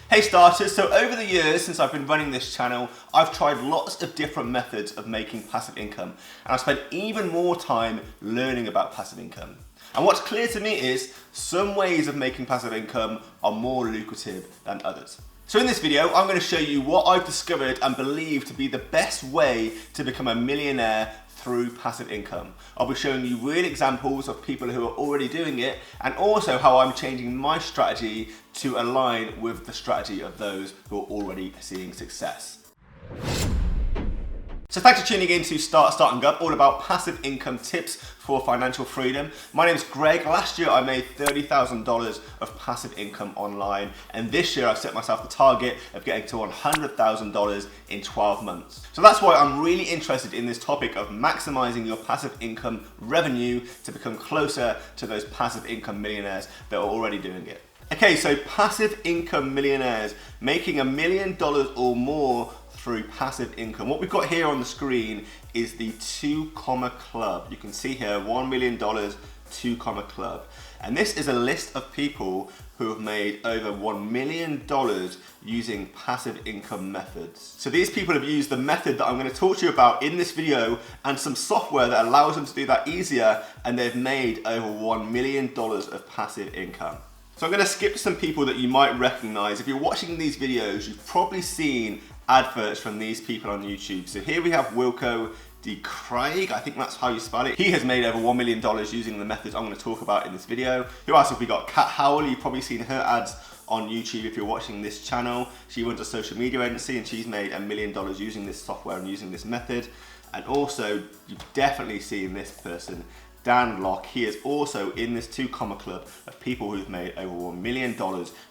Hey starters, so over the years since I've been running this channel, I've tried lots of different methods of making passive income, and I've spent even more time learning about passive income. And what's clear to me is some ways of making passive income are more lucrative than others. So in this video, I'm going to show you what I've discovered and believe to be the best way to become a millionaire through passive income. I'll be showing you real examples of people who are already doing it, and also how I'm changing my strategy to align with the strategy of those who are already seeing success. So thanks for tuning in to Starting Up, all about passive income tips for financial freedom. My name is Greg. Last year I made $30,000 of passive income online, and this year I've set myself the target of getting to $100,000 in 12 months. So that's why I'm really interested in this topic of maximizing your passive income revenue to become closer to those passive income millionaires that are already doing it. Okay, so passive income millionaires making $1 million or more through passive income. What we've got here on the screen is the 2 Comma Club. You can see here $1 million 2 Comma Club. And this is a list of people who have made over $1 million using passive income methods. So these people have used the method that I'm going to talk to you about in this video and some software that allows them to do that easier, and they've made over $1 million of passive income. So I'm going to skip some people that you might recognize. If you're watching these videos, you've probably seen adverts from these people on YouTube. So here we have Wilco D. Craig, I think that's how you spell it. He has made over $1 million using the methods I'm going to talk about in this video. Who else have we got? Kat Howell, you've probably seen her ads on YouTube if you're watching this channel. She runs a social media agency and she's made $1 million using this software and using this method. And also, you've definitely seen this person, Dan Locke. He is also in this 2 Comma Club of people who've made over $1 million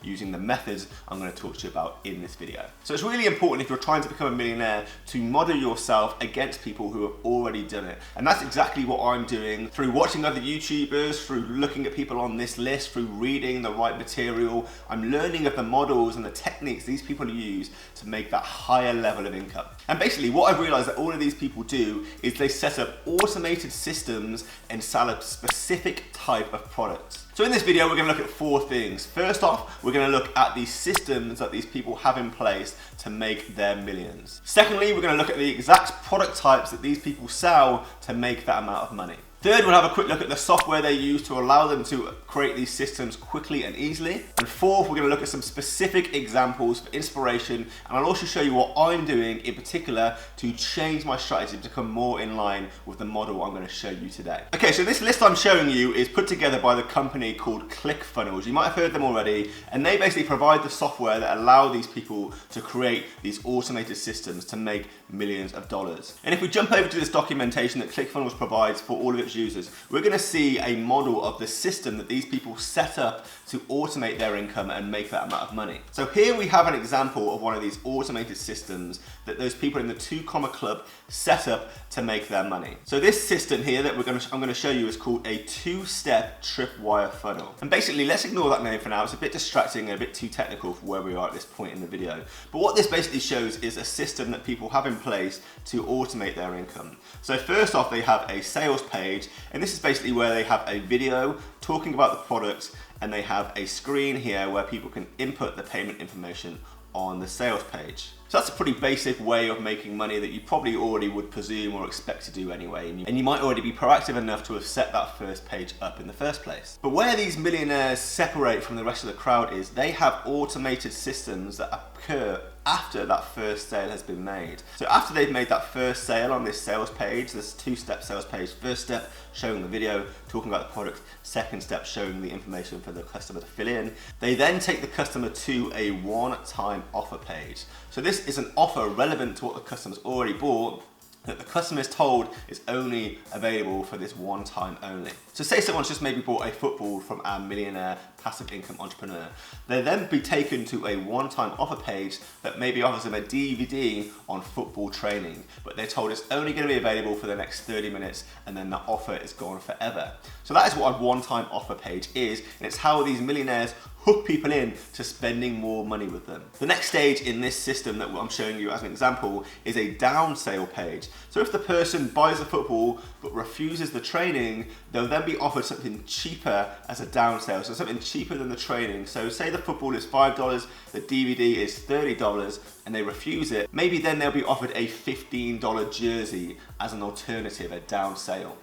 using the methods I'm going to talk to you about in this video. So it's really important, if you're trying to become a millionaire, to model yourself against people who have already done it. And that's exactly what I'm doing through watching other YouTubers, through looking at people on this list, through reading the right material. I'm learning of the models and the techniques these people use to make that higher level of income. And basically what I've realized that all of these people do is they set up automated systems and sell a specific type of product. So in this video, we're going to look at 4 things. First off, we're going to look at the systems that these people have in place to make their millions. Secondly, we're going to look at the exact product types that these people sell to make that amount of money. Third, we'll have a quick look at the software they use to allow them to create these systems quickly and easily. And fourth, we're going to look at some specific examples for inspiration, and I'll also show you what I'm doing in particular to change my strategy to become more in line with the model I'm going to show you today. Okay, so this list I'm showing you is put together by the company called Clickfunnels. You might have heard them already, and they basically provide the software that allow these people to create these automated systems to make millions of dollars. And if we jump over to this documentation that Clickfunnels provides for all of its users, we're going to see a model of the system that these people set up to automate their income and make that amount of money. So here we have an example of one of these automated systems that those people in the 2 Comma Club set up to make their money. So this system here that I'm going to show you is called a 2-step tripwire funnel. And basically, let's ignore that name for now. It's a bit distracting and a bit too technical for where we are at this point in the video. But what this basically shows is a system that people have in place to automate their income. So first off, they have a sales page, and this is basically where they have a video talking about the product, and they have a screen here where people can input the payment information on the sales page. So that's a pretty basic way of making money that you probably already would presume or expect to do anyway, and you might already be proactive enough to have set that first page up in the first place. But where these millionaires separate from the rest of the crowd is they have automated systems that occur after that first sale has been made. So after they've made that first sale on this sales page, this 2-step sales page, first step showing the video, talking about the product, second step showing the information for the customer to fill in, they then take the customer to a one-time offer page. So this is an offer relevant to what the customer's already bought, that the customer is told is only available for this one time only. So say someone's just maybe bought a football from our millionaire passive income entrepreneur. They'll then be taken to a one-time offer page that maybe offers them a DVD on football training, but they're told it's only going to be available for the next 30 minutes and then that offer is gone forever. So that is what a one-time offer page is, and it's how these millionaires hook people in to spending more money with them. The next stage in this system that I'm showing you as an example is a down sale page. So if the person buys a football but refuses the training, they'll then be offered something cheaper as a down sale. So something cheaper cheaper than the training. So say the football is $5, the DVD is $30, and they refuse it, maybe then they'll be offered a $15 jersey as an alternative, a down sale.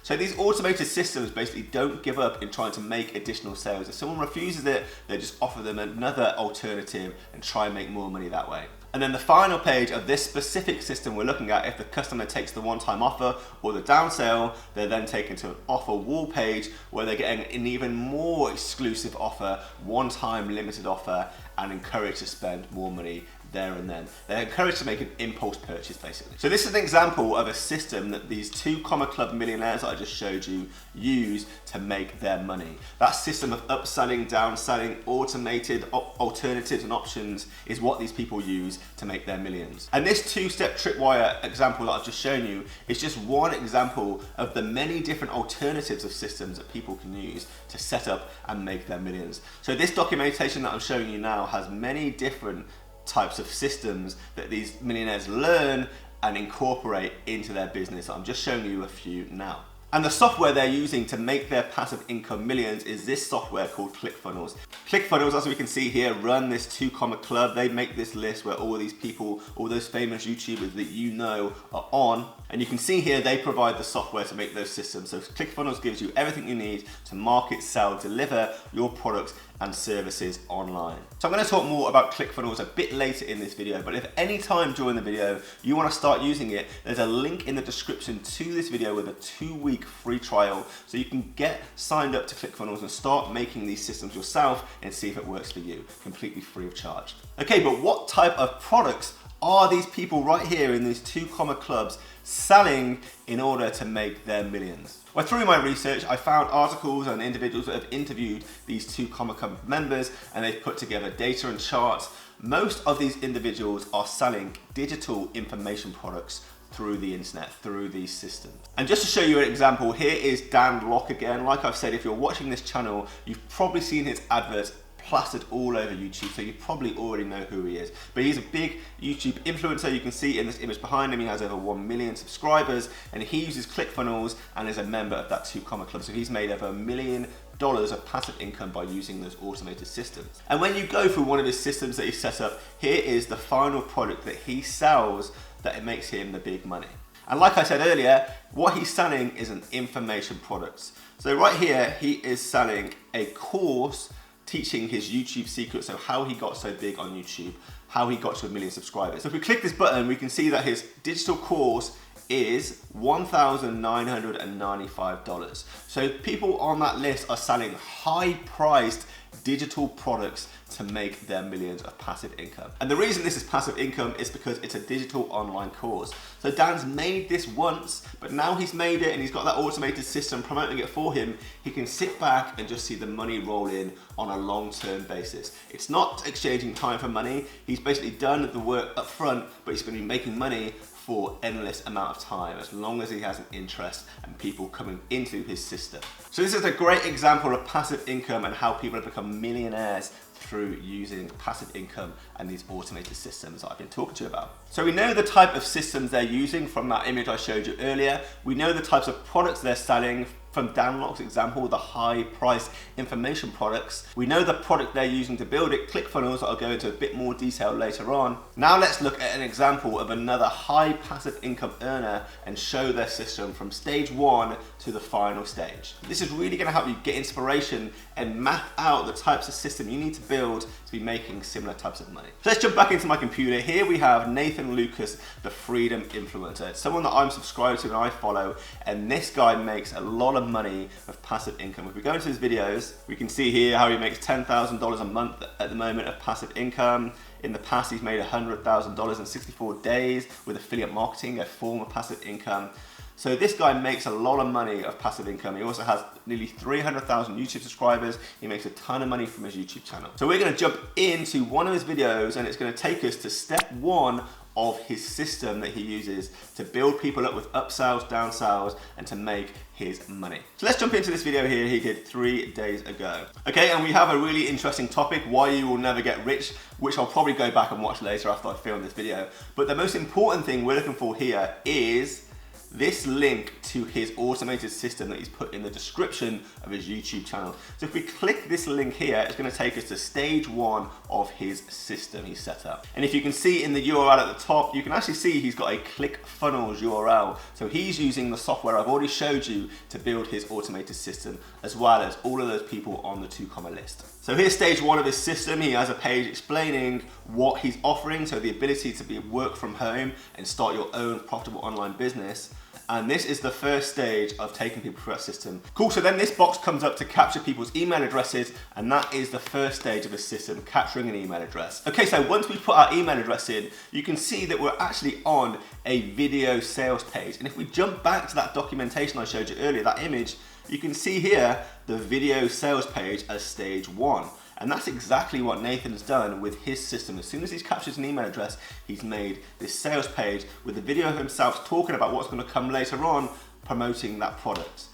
So these automated systems basically don't give up in trying to make additional sales. If someone refuses it, they just offer them another alternative and try and make more money that way. And then the final page of this specific system we're looking at, if the customer takes the one-time offer or the down sale, they're then taken to an offer wall page where they're getting an even more exclusive offer, one-time limited offer, and encouraged to spend more money there and then. They're encouraged to make an impulse purchase basically. So this is an example of a system that these 2 Comma Club millionaires that I just showed you use to make their money. That system of upselling, downselling, automated alternatives and options is what these people use to make their millions. And this 2-step tripwire example that I've just shown you is just one example of the many different alternatives of systems that people can use to set up and make their millions. So this documentation that I'm showing you now has many different types of systems that these millionaires learn and incorporate into their business. I'm just showing you a few now. And the software they're using to make their passive income millions is this software called Clickfunnels. Clickfunnels, as we can see here, run this 2 Comma Club. They make this list where all these people, all those famous YouTubers that you know are on. And you can see here, they provide the software to make those systems. So Clickfunnels gives you everything you need to market, sell, deliver your products and services online. So I'm going to talk more about Clickfunnels a bit later in this video, but if any time during the video you want to start using it, there's a link in the description to this video with a 2-week free trial so you can get signed up to Clickfunnels and start making these systems yourself and see if it works for you, completely free of charge. Okay, but what type of products are these people right here in these 2 Comma Clubs selling in order to make their millions? Well, through my research, I found articles and individuals that have interviewed these 2 Comma Club members and they've put together data and charts. Most of these individuals are selling digital information products through the internet, through these systems. And just to show you an example, here is Dan Locke again. Like I've said, if you're watching this channel, you've probably seen his adverts plastered all over YouTube, so you probably already know who he is. But he's a big YouTube influencer. You can see in this image behind him, he has over 1 million subscribers, and he uses Clickfunnels and is a member of that 2 Comma Club. So he's made over $1 million of passive income by using those automated systems. And when you go through one of his systems that he set up, here is the final product that he sells that it makes him the big money. And like I said earlier, what he's selling is an information product. So right here, he is selling a course teaching his YouTube secrets, so how he got so big on YouTube, how he got to 1 million subscribers. So if we click this button, we can see that his digital course is $1,995. So people on that list are selling high-priced digital products to make their millions of passive income. And the reason this is passive income is because it's a digital online course. So Dan's made this once, but now he's made it and he's got that automated system promoting it for him. He can sit back and just see the money roll in on a long-term basis. It's not exchanging time for money. He's basically done the work up front, but he's going to be making money for endless amount of time, as long as he has an interest and people coming into his system. So this is a great example of passive income and how people have become millionaires through using passive income and these automated systems that I've been talking to you about. So we know the type of systems they're using from that image I showed you earlier. We know the types of products they're selling from Dan Locke's example, the high price information products. We know the product they're using to build it, Clickfunnels, that I'll go into a bit more detail later on. Now let's look at an example of another high passive income earner and show their system from stage 1 to the final stage. This is really going to help you get inspiration and map out the types of system you need to build to be making similar types of money. So let's jump back into my computer. Here we have Nathan Lucas, the Freedom Influencer. It's someone that I'm subscribed to and I follow, and this guy makes a lot of money of passive income. If we go into his videos, we can see here how he makes $10,000 a month at the moment of passive income. In the past, he's made $100,000 in 64 days with affiliate marketing, a form of passive income. So this guy makes a lot of money of passive income. He also has nearly 300,000 YouTube subscribers. He makes a ton of money from his YouTube channel. So we're going to jump into one of his videos and it's going to take us to step 1 of his system that he uses to build people up with upsells, downsells, and to make his money. So let's jump into this video here he did 3 days ago. Okay, and we have a really interesting topic, why you will never get rich, which I'll probably go back and watch later after I film this video. But the most important thing we're looking for here is this link to his automated system that he's put in the description of his YouTube channel. So if we click this link here, it's going to take us to stage 1 of his system he's set up. And if you can see in the URL at the top, you can actually see he's got a Clickfunnels URL. So he's using the software I've already showed you to build his automated system, as well as all of those people on the 2 list. So here's stage 1 of his system. He has a page explaining what he's offering, so the ability to work from home and start your own profitable online business. And this is the first stage of taking people through that system. Cool, so then this box comes up to capture people's email addresses, and that is the first stage of the system, capturing an email address. Okay, so once we put our email address in, you can see that we're actually on a video sales page. And if we jump back to that documentation I showed you earlier, that image, you can see here the video sales page as stage 1. And that's exactly what Nathan's done with his system. As soon as he's captured an email address, he's made this sales page with the video of himself talking about what's going to come later on, promoting that product.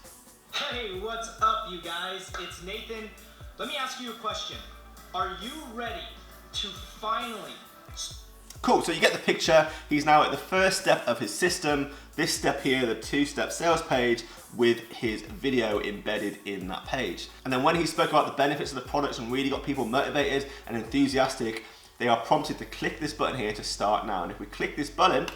Hey, what's up, you guys? It's Nathan. Let me ask you a question. Are you ready to finally... Cool, so you get the picture. He's now at the first step of his system. This step here, the 2-step sales page with his video embedded in that page. And then when he spoke about the benefits of the products and really got people motivated and enthusiastic, they are prompted to click this button here to start now. And if we click this button,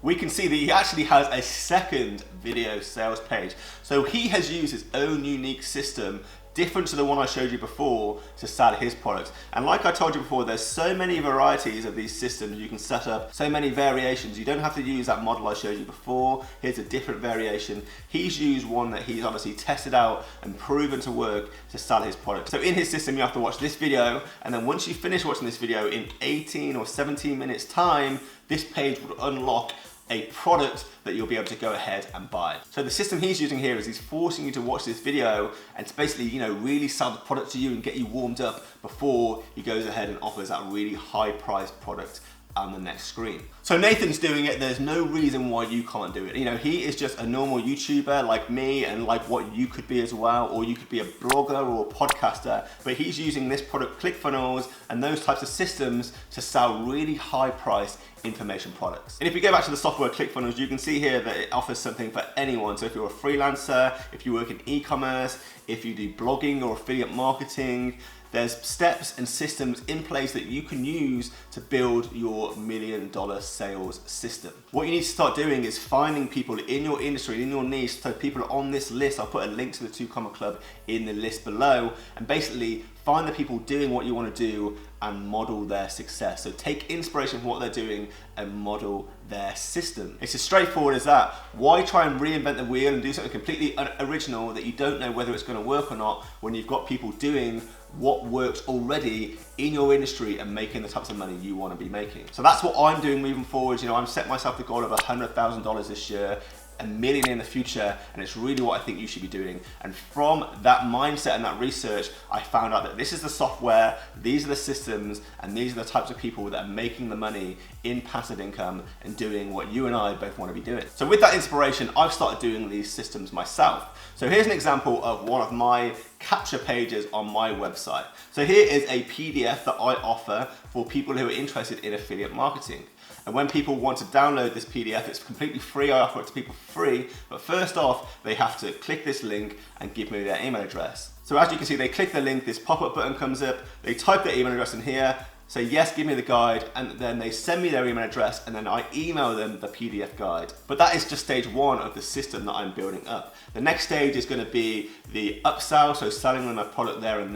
we can see that he actually has a second video sales page. So he has used his own unique system, different to the one I showed you before, to sell his products. And like I told you before, there's so many varieties of these systems you can set up, so many variations. You don't have to use that model I showed you before. Here's a different variation. He's used one that he's obviously tested out and proven to work to sell his products. So in his system, you have to watch this video, and then once you finish watching this video, in 18 or 17 minutes time, this page would unlock a product that you'll be able to go ahead and buy. So the system he's using here is he's forcing you to watch this video and to basically, really sell the product to you and get you warmed up before he goes ahead and offers that really high priced product on the next screen. So Nathan's doing it, there's no reason why you can't do it. He is just a normal YouTuber like me and like what you could be as well, or you could be a blogger or a podcaster, but he's using this product Clickfunnels and those types of systems to sell really high priced information products. And if we go back to the software Clickfunnels, you can see here that it offers something for anyone. So if you're a freelancer, if you work in e-commerce, if you do blogging or affiliate marketing, there's steps and systems in place that you can use to build your $1 million sales system. What you need to start doing is finding people in your industry, in your niche, so people are on this list. I'll put a link to the 2 Club in the list below, and basically find the people doing what you want to do and model their success. So take inspiration from what they're doing and model their system. It's as straightforward as that. Why try and reinvent the wheel and do something completely original that you don't know whether it's going to work or not, when you've got people doing what works already in your industry and making the types of money you want to be making. So that's what I'm doing moving forward. I'm set myself the goal of $100,000 this year, $1 million in the future, and it's really what I think you should be doing. And from that mindset and that research, I found out that this is the software, these are the systems, and these are the types of people that are making the money in passive income and doing what you and I both want to be doing. So with that inspiration, I've started doing these systems myself. So here's an example of one of my capture pages on my website. So here is a PDF that I offer for people who are interested in affiliate marketing. And when people want to download this PDF, it's completely free. I offer it to people for free. But first off, they have to click this link and give me their email address. So as you can see, they click the link, this pop-up button comes up, they type their email address in here, say, yes, give me the guide, and then they send me their email address, and then I email them the PDF guide. But that is just stage 1 of the system that I'm building up. The next stage is going to be the upsell, so selling them a product there and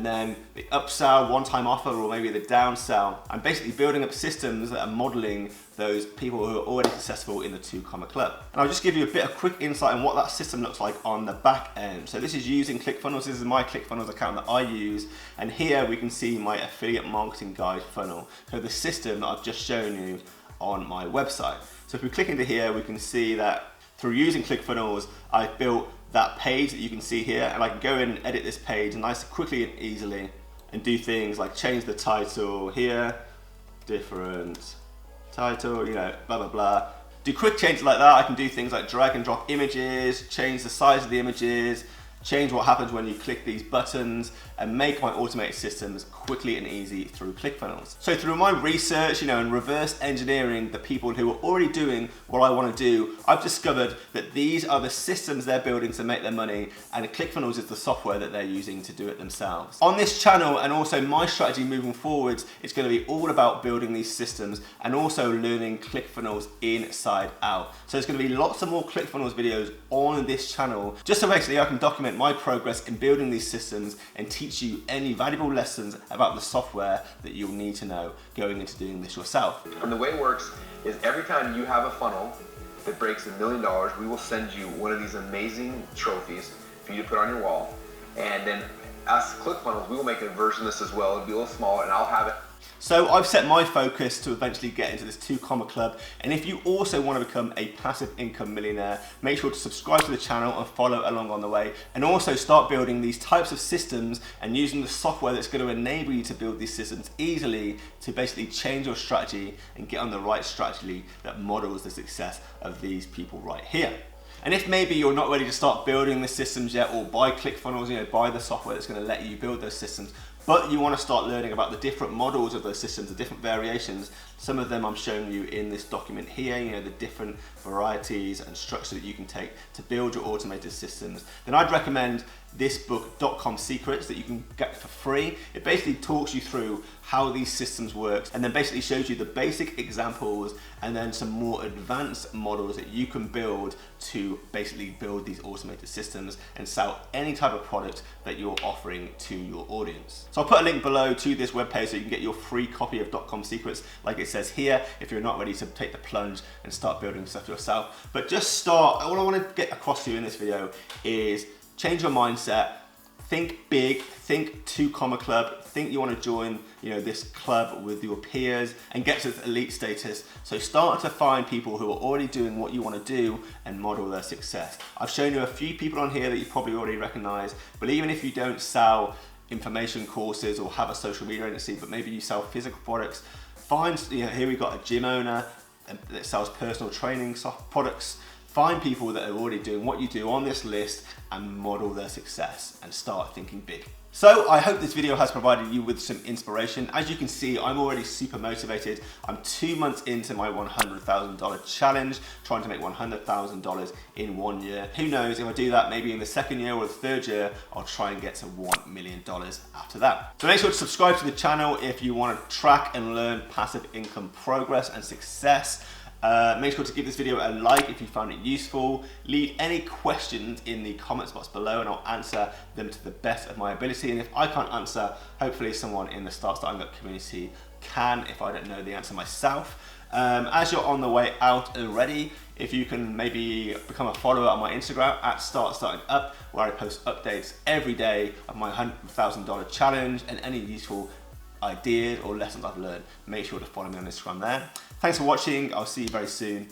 then the upsell, one-time offer, or maybe the downsell. I'm basically building up systems that are modeling those people who are already successful in the 2 Club. And I'll just give you a bit of quick insight on what that system looks like on the back end. So this is using Clickfunnels. This is my Clickfunnels account that I use. And here we can see my affiliate marketing guide funnel. So the system that I've just shown you on my website. So if we click into here, we can see that through using Clickfunnels, I've built that page that you can see here, and I can go in and edit this page nice, quickly and easily, and do things like change the title here, different title, blah, blah, blah. Do quick changes like that. I can do things like drag and drop images, change the size of the images, change what happens when you click these buttons, and make my automated systems quickly and easy through Clickfunnels. So through my research, and reverse engineering the people who are already doing what I want to do, I've discovered that these are the systems they're building to make their money, and Clickfunnels is the software that they're using to do it themselves. On this channel, and also my strategy moving forwards, it's going to be all about building these systems and also learning Clickfunnels inside out. So there's going to be lots of more Clickfunnels videos on this channel, just so basically I can document my progress in building these systems and teach you any valuable lessons about the software that you'll need to know going into doing this yourself. And the way it works is every time you have a funnel that breaks $1 million, we will send you one of these amazing trophies for you to put on your wall. And then us Clickfunnels, we will make a version of this as well. It'll be a little smaller, and I'll have it. So I've set my focus to eventually get into this 2 comma club, and if you also want to become a passive income millionaire, make sure to subscribe to the channel and follow along on the way, and also start building these types of systems and using the software that's going to enable you to build these systems easily to basically change your strategy and get on the right strategy that models the success of these people right here. And if maybe you're not ready to start building the systems yet, or buy Clickfunnels, buy the software that's going to let you build those systems, but you want to start learning about the different models of those systems, the different variations. Some of them I'm showing you in this document here, the different varieties and structure that you can take to build your automated systems. Then I'd recommend this book, .com Secrets, that you can get for free. It basically talks you through how these systems work, and then basically shows you the basic examples and then some more advanced models that you can build to basically build these automated systems and sell any type of product that you're offering to your audience. So I'll put a link below to this webpage so you can get your free copy of .com Secrets, like it says here, if you're not ready to take the plunge and start building stuff yourself. But just start. All I want to get across to you in this video is change your mindset. Think big, think 2 comma club, think you want to join this club with your peers and get to elite status. So start to find people who are already doing what you want to do and model their success. I've shown you a few people on here that you probably already recognize, but even if you don't sell information courses or have a social media agency, but maybe you sell physical products, find, here we've got a gym owner that sells personal training products. Find people that are already doing what you do on this list and model their success and start thinking big. So I hope this video has provided you with some inspiration. As you can see, I'm already super motivated. I'm 2 months into my $100,000 challenge, trying to make $100,000 in 1 year. Who knows, if I do that, maybe in the 2nd year or the 3rd year, I'll try and get to $1 million after that. So make sure to subscribe to the channel if you want to track and learn passive income progress and success. Make sure to give this video a like if you found it useful. Leave any questions in the comments box below and I'll answer them to the best of my ability. And if I can't answer, hopefully someone in the Start Starting Up community can, if I don't know the answer myself. As you're on the way out already, if you can maybe become a follower on my Instagram at Start Starting Up, where I post updates every day of my $100,000 challenge and any useful ideas or lessons I've learned, make sure to follow me on Instagram there. Thanks for watching. I'll see you very soon.